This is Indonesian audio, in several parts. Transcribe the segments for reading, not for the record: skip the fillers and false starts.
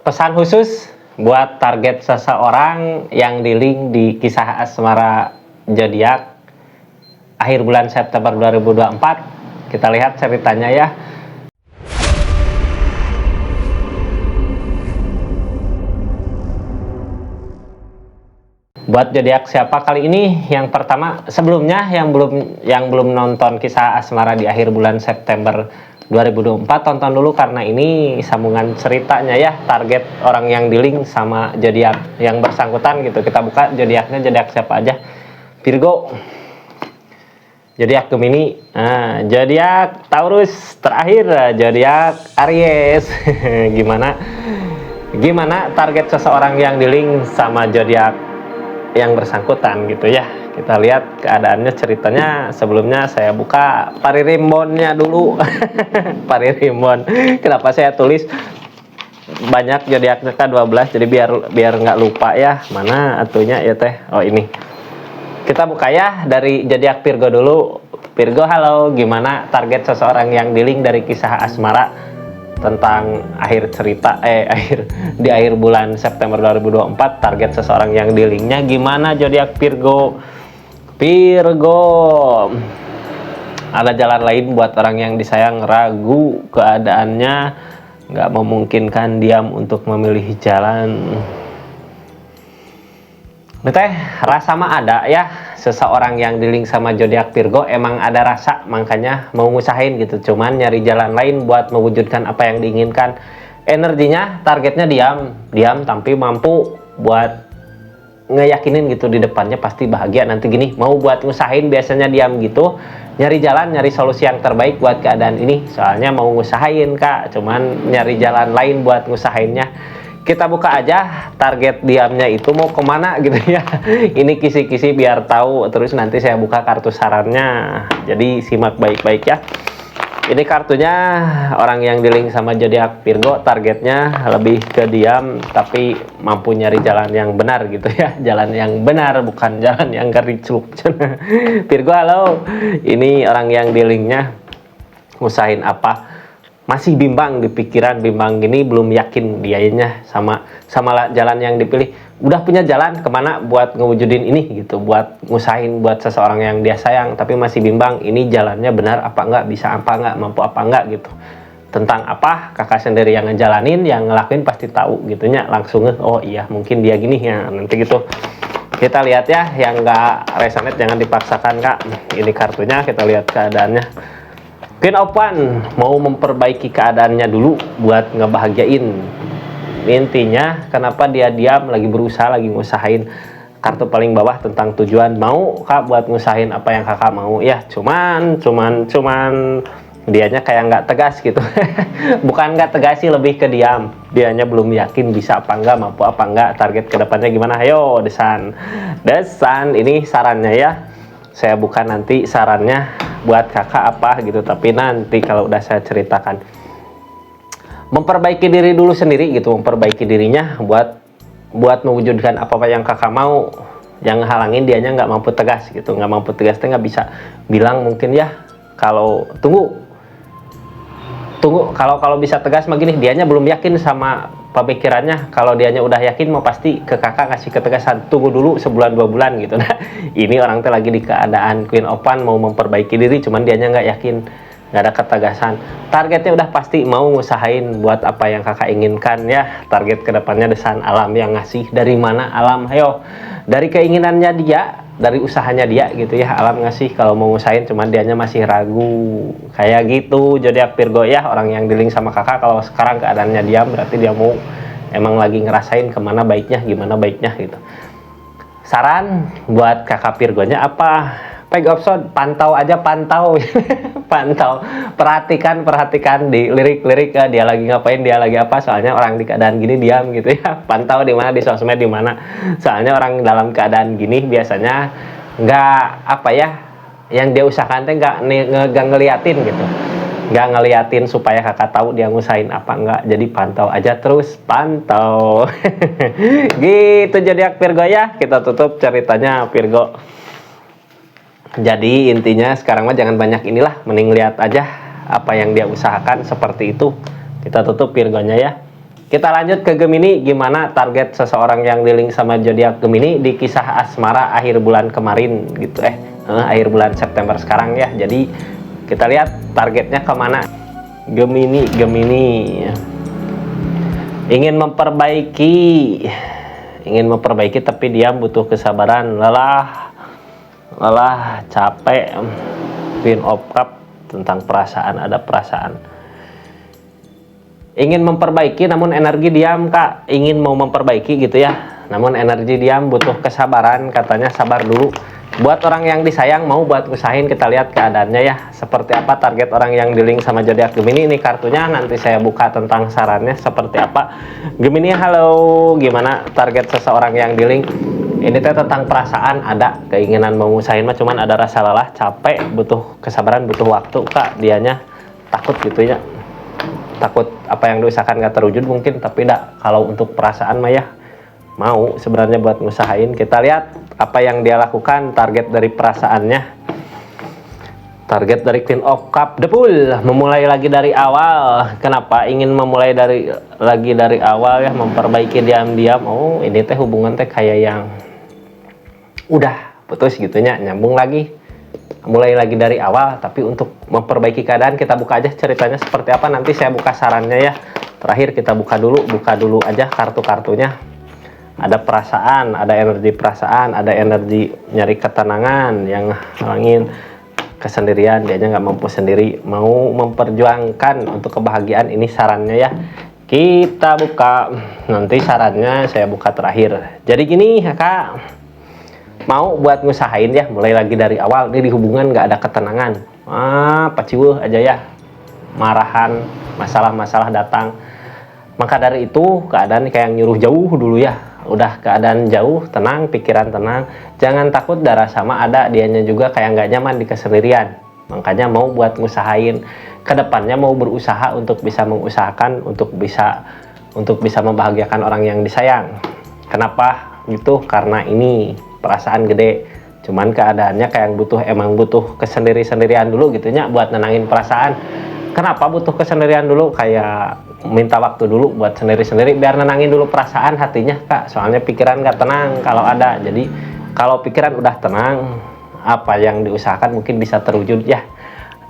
Pesan khusus buat target seseorang yang di link di kisah asmara zodiak akhir bulan September 2024. Kita lihat ceritanya ya. Buat zodiak siapa kali ini? Yang pertama, sebelumnya yang belum nonton kisah asmara di akhir bulan September 2024, tonton dulu karena ini sambungan ceritanya ya, target orang yang di link sama zodiak yang bersangkutan gitu. Kita buka zodiaknya, zodiak siapa aja? Virgo, zodiak Gemini, zodiak Taurus, terakhir zodiak Aries. Gimana target seseorang yang di link sama zodiak yang bersangkutan gitu ya. Kita lihat keadaannya, ceritanya. Sebelumnya saya buka paririmbonnya dulu. Paririmbon, kenapa saya tulis banyak zodiaknya K12, jadi biar nggak lupa ya. Mana atunya ya teh? Oh ini, kita buka ya dari zodiak Virgo dulu. Virgo, halo, gimana target seseorang yang di link dari kisah asmara tentang akhir cerita di akhir bulan September 2024, target seseorang yang di linknya gimana zodiak Virgo? Ada jalan lain buat orang yang disayang, ragu keadaannya, nggak memungkinkan diam untuk memilih jalan. Teh rasa mah ada ya, seseorang yang di link sama zodiak Virgo emang ada rasa, makanya mau ngusahain gitu, cuman nyari jalan lain buat mewujudkan apa yang diinginkan. Energinya, targetnya diam tapi mampu buat ngeyakinin gitu di depannya pasti bahagia nanti gini. Mau buat ngusahain biasanya diam gitu, nyari jalan, nyari solusi yang terbaik buat keadaan ini. Soalnya mau ngusahain kak, cuman nyari jalan lain buat ngusahainnya. Kita buka aja target diamnya itu mau kemana gitu ya. Ini kisi-kisi biar tahu, terus nanti saya buka kartu sarannya, jadi simak baik-baik ya. Ini kartunya orang yang di link sama zodiak Virgo, targetnya lebih ke diam tapi mampu nyari jalan yang benar gitu ya. Jalan yang benar, bukan jalan yang kericuk. Virgo, halo, ini orang yang di linknya ngusahain apa, masih bimbang di pikiran, bimbang gini, belum yakin dianya sama jalan yang dipilih. Udah punya jalan kemana buat ngewujudin ini gitu, buat ngusahain buat seseorang yang dia sayang, tapi masih bimbang ini jalannya benar apa enggak, bisa apa enggak, mampu apa enggak gitu. Tentang apa, kakak sendiri yang ngejalanin, yang ngelakuin pasti tahu gitunya, langsung oh iya mungkin dia gini ya, nanti gitu. Kita lihat ya, yang enggak resonate jangan dipaksakan kak. Ini kartunya, kita lihat keadaannya. Queen of Wands mau memperbaiki keadaannya dulu buat ngebahagiain. Intinya kenapa dia diam, lagi berusaha, lagi ngusahain. Kartu paling bawah tentang tujuan, mau kak buat ngusahain apa yang kakak mau ya, cuman dianya kayak nggak tegas gitu. Bukan nggak tegas sih, lebih ke diam, dianya belum yakin bisa apa enggak, mampu apa enggak, target kedepannya gimana. Ayo desan ini sarannya ya, saya buka nanti sarannya buat kakak apa gitu, tapi nanti kalau udah saya ceritakan. Memperbaiki diri dulu sendiri gitu, memperbaiki dirinya buat mewujudkan apa yang kakak mau. Yang halangin dianya nggak mampu tegas gitu, nggak mampu tegas, nggak bisa bilang mungkin ya, kalau tunggu kalau bisa tegas mah gini, dianya belum yakin sama pemikirannya. Kalau dianya udah yakin mau pasti ke kakak kasih ketegasan, tunggu dulu sebulan 2 bulan gitu. Nah ini orang tuh lagi di keadaan Queen of Wands mau memperbaiki diri, cuman dianya nggak yakin, nggak ada ketegasan. Targetnya udah pasti mau ngusahain buat apa yang kakak inginkan ya. Target kedepannya desan alam yang ngasih. Dari mana alam? Ayo dari keinginannya dia, dari usahanya dia gitu ya, alam ngasih kalau mau ngusahain, cuman dianya masih ragu kayak gitu. Zodiak Virgo ya, orang yang di link sama kakak, kalau sekarang keadaannya diam berarti dia mau emang lagi ngerasain kemana baiknya, gimana baiknya gitu. Saran buat kakak Virgonya apa? Peg option, pantau aja, pantau. Pantau, perhatikan di lirik-lirik dia lagi ngapain, dia lagi apa. Soalnya orang di keadaan gini diam gitu ya. Pantau di mana, di sosmed di mana. Soalnya orang dalam keadaan gini biasanya nggak apa ya, yang dia usahakan teh nggak ngeliatin gitu, nggak ngeliatin supaya kakak tahu dia ngusahain apa enggak. Jadi pantau aja, terus pantau. Gitu zodiak Virgo ya. Kita tutup ceritanya Virgo. Jadi intinya sekarang mah jangan banyak inilah, mending lihat aja apa yang dia usahakan seperti itu. Kita tutup Virgonya ya. Kita lanjut ke Gemini, gimana target seseorang yang di link sama zodiak Gemini di kisah asmara akhir bulan kemarin gitu akhir bulan September sekarang ya. Jadi kita lihat targetnya kemana. Gemini ingin memperbaiki tapi dia butuh kesabaran, lelah, capek. Queen of Cup tentang perasaan, ada perasaan ingin memperbaiki namun energi diam Kak, ingin mau memperbaiki gitu ya, namun energi diam, butuh kesabaran, katanya sabar dulu. Buat orang yang disayang mau buat usahain, kita lihat keadaannya ya seperti apa target orang yang di link sama zodiak Gemini. Ini kartunya nanti saya buka tentang sarannya seperti apa. Gemini, halo, gimana target seseorang yang di link ini teh tentang perasaan, ada keinginan mau usahain mah, cuman ada rasa lelah, capek, butuh kesabaran, butuh waktu Kak. Dianya takut gitu ya, takut apa yang diusahakan gak terwujud mungkin, tapi enggak, kalau untuk perasaan mah ya mau sebenarnya buat ngusahain. Kita lihat apa yang dia lakukan, target dari perasaannya, target dari Queen of Cup, Depul, memulai lagi dari awal. Kenapa ingin memulai lagi dari awal ya, memperbaiki diam-diam. Oh ini teh hubungan teh kayak yang udah putus gitunya, nyambung lagi, mulai lagi dari awal. Tapi untuk memperbaiki keadaan, kita buka aja ceritanya seperti apa, nanti saya buka sarannya ya. Terakhir kita buka dulu aja kartu-kartunya. Ada perasaan, ada energi perasaan, ada energi nyari ketenangan yang halangin kesendirian, dianya nggak mampu sendiri, mau memperjuangkan untuk kebahagiaan. Ini sarannya ya, kita buka nanti sarannya saya buka terakhir. Jadi gini ya Kak, mau buat ngusahain ya, mulai lagi dari awal. Ini di hubungan nggak ada ketenangan, paciweuh aja ya, marahan, masalah-masalah datang. Maka dari itu keadaan kayak nyuruh jauh dulu ya. Udah keadaan jauh, tenang, pikiran tenang, jangan takut, darah sama ada, dianya juga kayak nggak nyaman di kesendirian. Makanya mau buat ngusahain, kedepannya mau berusaha untuk bisa mengusahakan untuk bisa membahagiakan orang yang disayang. Kenapa gitu? Karena ini perasaan gede, cuman keadaannya kayak emang butuh kesendirian dulu gitunya buat nenangin perasaan. Kenapa butuh kesendirian dulu? Kayak minta waktu dulu buat sendiri-sendiri biar nenangin dulu perasaan hatinya Kak. Soalnya pikiran nggak tenang kalau ada. Jadi kalau pikiran udah tenang, apa yang diusahakan mungkin bisa terwujud ya.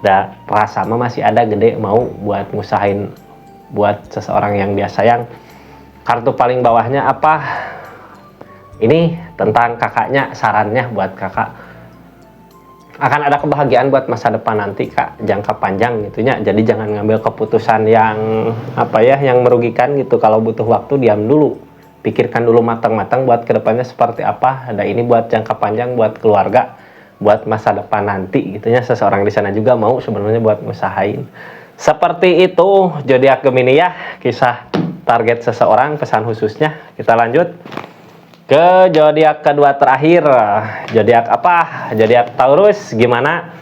Dan rasa mah masih ada gede, mau buat ngusahain buat seseorang yang dia sayang. Kartu paling bawahnya apa? Ini tentang kakaknya, sarannya buat kakak. Akan ada kebahagiaan buat masa depan nanti Kak, jangka panjang gitunya. Jadi jangan ngambil keputusan yang yang merugikan gitu. Kalau butuh waktu, diam dulu, pikirkan dulu matang-matang buat kedepannya seperti apa. Ada ini buat jangka panjang, buat keluarga, buat masa depan nanti gitunya. Seseorang di sana juga mau sebenarnya buat ngusahain seperti itu. Zodiak Gemini ya, kisah target seseorang, pesan khususnya. Kita lanjut ke zodiak kedua terakhir. Zodiak apa? Zodiak Taurus. Gimana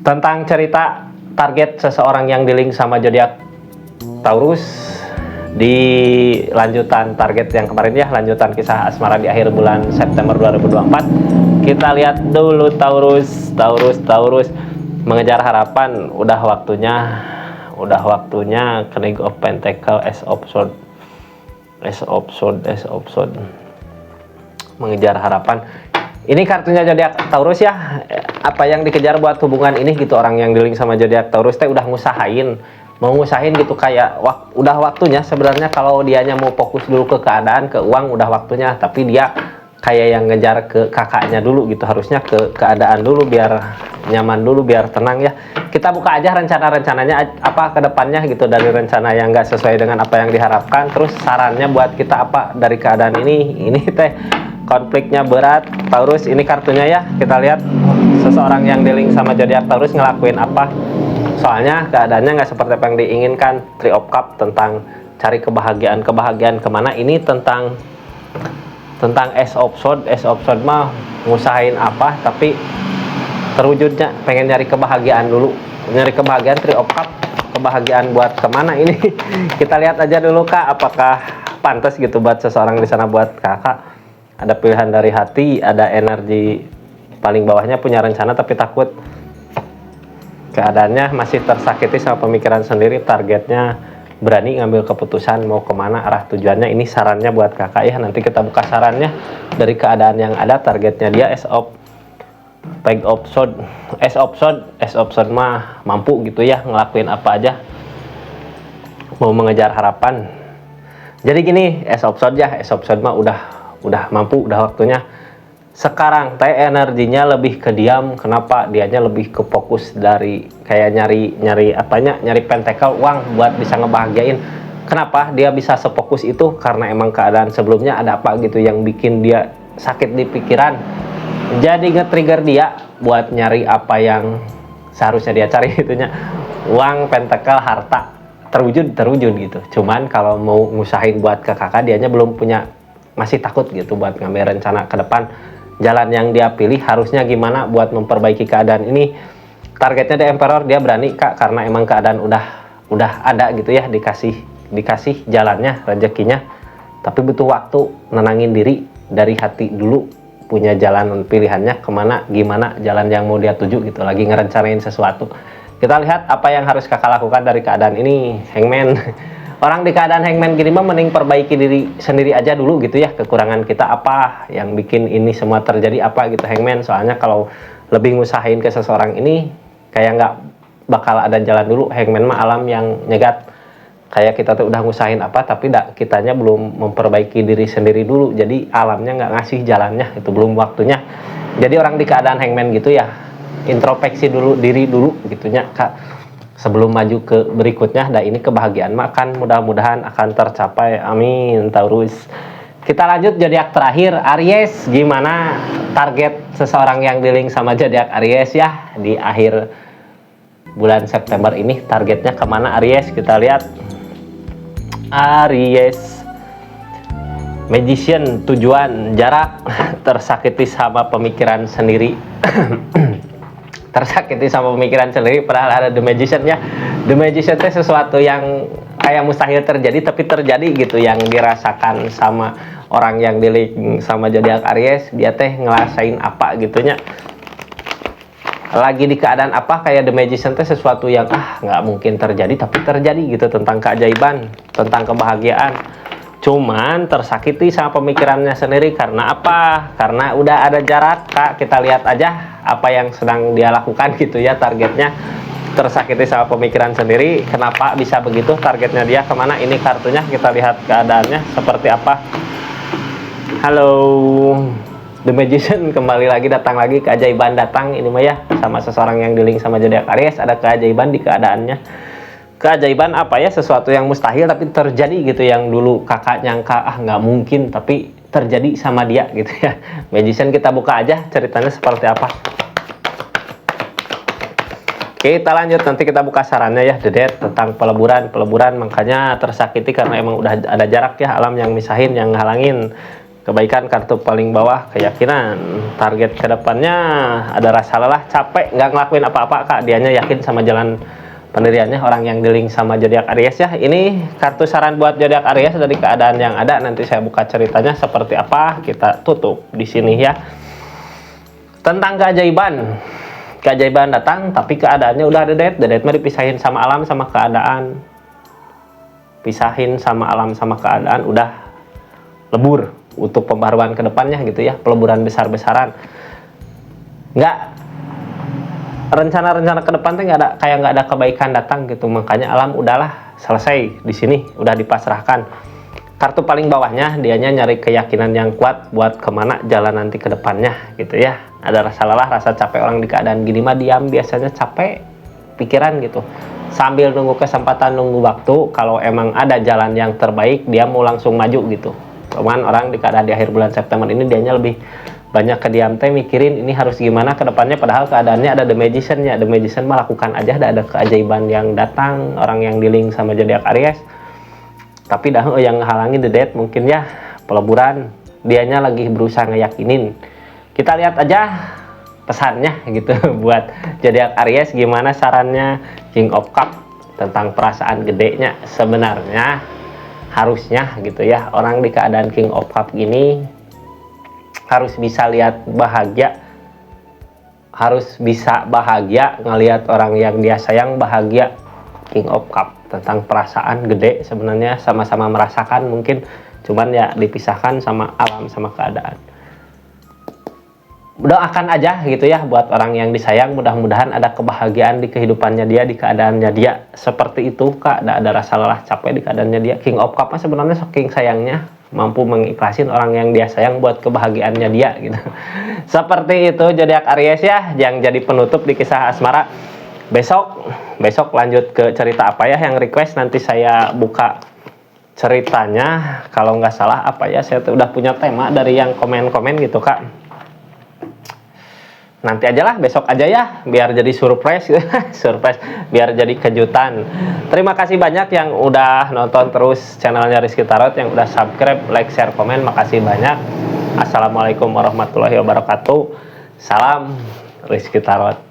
tentang cerita target seseorang yang di link sama zodiak Taurus di lanjutan target yang kemarin ya, lanjutan kisah asmara di akhir bulan September 2024. Kita lihat dulu Taurus mengejar harapan. Udah waktunya King of Pentacle, Ace of Swords, mengejar harapan. Ini kartunya zodiak Taurus ya. Apa yang dikejar buat hubungan ini gitu, orang yang di link sama zodiak Taurus teh udah mau ngusahain gitu, kayak udah waktunya sebenarnya. Kalau dianya mau fokus dulu ke keadaan, ke uang, udah waktunya. Tapi dia kayak yang ngejar ke kakaknya dulu gitu, harusnya ke keadaan dulu biar nyaman dulu, biar tenang ya. Kita buka aja rencananya apa ke depannya gitu, dari rencana yang nggak sesuai dengan apa yang diharapkan. Terus sarannya buat kita apa dari keadaan ini teh konfliknya berat. Taurus, ini kartunya ya, kita lihat seseorang yang di link sama zodiak Taurus ngelakuin apa. Soalnya keadaannya nggak seperti apa yang diinginkan. Three of Cup tentang cari kebahagiaan kemana. Ini tentang Ace of Swords mah ngusahain apa tapi terwujudnya pengen nyari kebahagiaan dulu, Three of Cup, kebahagiaan buat kemana ini. Kita lihat aja dulu Kak, apakah pantas gitu buat seseorang di sana, buat kakak. Ada pilihan dari hati, ada energi paling bawahnya, punya rencana tapi takut keadaannya masih tersakiti sama pemikiran sendiri. Targetnya berani ngambil keputusan mau kemana arah tujuannya. Ini sarannya buat kakak ya, nanti kita buka sarannya dari keadaan yang ada. Targetnya dia peg option mah mampu gitu ya, ngelakuin apa aja, mau mengejar harapan. Jadi gini, S option mah udah mampu, udah waktunya. Sekarang teh energinya lebih ke diam. Kenapa? Dianya lebih ke fokus dari kayak nyari pentakel uang buat bisa ngebahagiain. Kenapa dia bisa sefokus itu? Karena emang keadaan sebelumnya ada apa gitu yang bikin dia sakit di pikiran. Jadi nge-trigger dia buat nyari apa yang seharusnya dia cari gitunya. Uang, pentakel, harta terwujud gitu. Cuman kalau mau ngusahain buat ke kakak, dianya belum punya, masih takut gitu buat ngambil rencana ke depan. Jalan yang dia pilih harusnya gimana buat memperbaiki keadaan ini. Targetnya The Emperor, dia berani kak, karena emang keadaan udah ada gitu ya, dikasih jalannya, rezekinya, tapi butuh waktu nenangin diri dari hati dulu, punya jalan pilihannya kemana, gimana jalan yang mau dia tuju gitu, lagi ngerencanain sesuatu. Kita lihat apa yang harus kakak lakukan dari keadaan ini. Hangman orang di keadaan hangman gini mah mending perbaiki diri sendiri aja dulu gitu ya. Kekurangan kita apa yang bikin ini semua terjadi, apa gitu hangman. Soalnya kalau lebih ngusahain ke seseorang ini kayak nggak bakal ada jalan dulu. Hangman mah alam yang nyegat, kayak kita tuh udah ngusahain apa tapi kitanya belum memperbaiki diri sendiri dulu, jadi alamnya nggak ngasih jalannya, itu belum waktunya. Jadi orang di keadaan hangman gitu ya, introspeksi dulu diri dulu gitunya kak, sebelum maju ke berikutnya. Dan ini kebahagiaan makan mudah-mudahan akan tercapai, amin. Taurus, kita lanjut zodiak terakhir Aries. Gimana target seseorang yang dealing sama zodiak Aries ya di akhir bulan September ini? Targetnya kemana Aries? Kita lihat Aries Magician, tujuan jarak, tersakiti sama pemikiran sendiri. Tersakiti sama pemikiran sendiri, padahal ada The Magician ya. The Magician itu sesuatu yang kayak mustahil terjadi tapi terjadi gitu, yang dirasakan sama orang yang dealing sama zodiak Aries. Dia teh ngerasain apa gitunya, lagi di keadaan apa, kayak The Magician teh sesuatu yang nggak mungkin terjadi tapi terjadi gitu, tentang keajaiban, tentang kebahagiaan. Cuman tersakiti sama pemikirannya sendiri. Karena apa? Karena udah ada jarak kak. Kita lihat aja apa yang sedang dia lakukan gitu ya. Targetnya tersakiti sama pemikiran sendiri. Kenapa bisa begitu? Targetnya dia kemana? Ini kartunya, kita lihat keadaannya seperti apa. Halo The Magician, kembali lagi, datang lagi, keajaiban datang ini mah ya, sama seseorang yang dealing sama zodiak Aries. Ada keajaiban di keadaannya. Keajaiban apa ya? Sesuatu yang mustahil tapi terjadi gitu, yang dulu kakak nyangka nggak mungkin tapi terjadi sama dia gitu ya. Magician, kita buka aja ceritanya seperti apa. Oke, kita lanjut, nanti kita buka sarannya ya. The Death, tentang peleburan, makanya tersakiti karena emang udah ada jarak ya, alam yang misahin, yang halangin kebaikan. Kartu paling bawah, keyakinan. Target kedepannya ada rasa lelah, capek, nggak ngelakuin apa-apa kak. Dianya yakin sama jalan pendiriannya, orang yang dealing sama zodiak Aries ya. Ini kartu saran buat zodiak Aries dari keadaan yang ada. Nanti saya buka ceritanya seperti apa, kita tutup di sini ya. Tentang keajaiban datang tapi keadaannya udah ada The Death mah dipisahin sama alam sama keadaan. Pisahin sama alam sama keadaan, udah lebur untuk pembaruan kedepannya gitu ya, peleburan besar-besaran. Rencana-rencana ke depan tuh nggak ada kebaikan datang gitu. Makanya alam udahlah selesai di sini, udah dipasrahkan. Kartu paling bawahnya, dianya nyari keyakinan yang kuat buat kemana jalan nanti ke depannya gitu ya. Ada rasa lelah, rasa capek. Orang di keadaan gini mah diam, biasanya capek pikiran gitu, sambil nunggu kesempatan, nunggu waktu. Kalau emang ada jalan yang terbaik, dia mau langsung maju gitu. Cuman orang di keadaan di akhir bulan September ini, dianya lebih banyak kediam teh, mikirin ini harus gimana ke depannya, padahal keadaannya ada The Magician ya. The Magician mah lakukan aja, ada keajaiban yang datang, orang yang dealing sama zodiak Aries. Tapi yang halangi The Death mungkin ya, peleburan. Dianya lagi berusaha ngeyakinin. Kita lihat aja pesannya gitu buat zodiak Aries, gimana sarannya. King of Cup, tentang perasaan gedenya. Sebenarnya harusnya gitu ya, orang di keadaan King of Cup gini harus bisa lihat bahagia, harus bisa bahagia ngelihat orang yang dia sayang bahagia. King of Cup tentang perasaan gede sebenarnya, sama-sama merasakan mungkin, cuman ya dipisahkan sama alam sama keadaan. Doakan aja gitu ya buat orang yang disayang, mudah-mudahan ada kebahagiaan di kehidupannya dia, di keadaannya dia. Seperti itu Kak, ada rasa lelah capek di keadaannya dia. King of Cup sebenarnya saking sayangnya mampu mengiklasin orang yang dia sayang buat kebahagiaannya dia gitu. Seperti itu zodiak Aries ya, yang jadi penutup di kisah asmara. Besok lanjut ke cerita apa ya yang request, nanti saya buka ceritanya. Kalau nggak salah apa ya, saya udah punya tema dari yang komen-komen gitu Kak. Nanti aja lah, besok aja ya, biar jadi surprise. Surprise, biar jadi kejutan. Terima kasih banyak yang udah nonton terus channelnya Rizky Tarot, yang udah subscribe, like, share, komen. Makasih banyak. Assalamualaikum warahmatullahi wabarakatuh. Salam Rizky Tarot.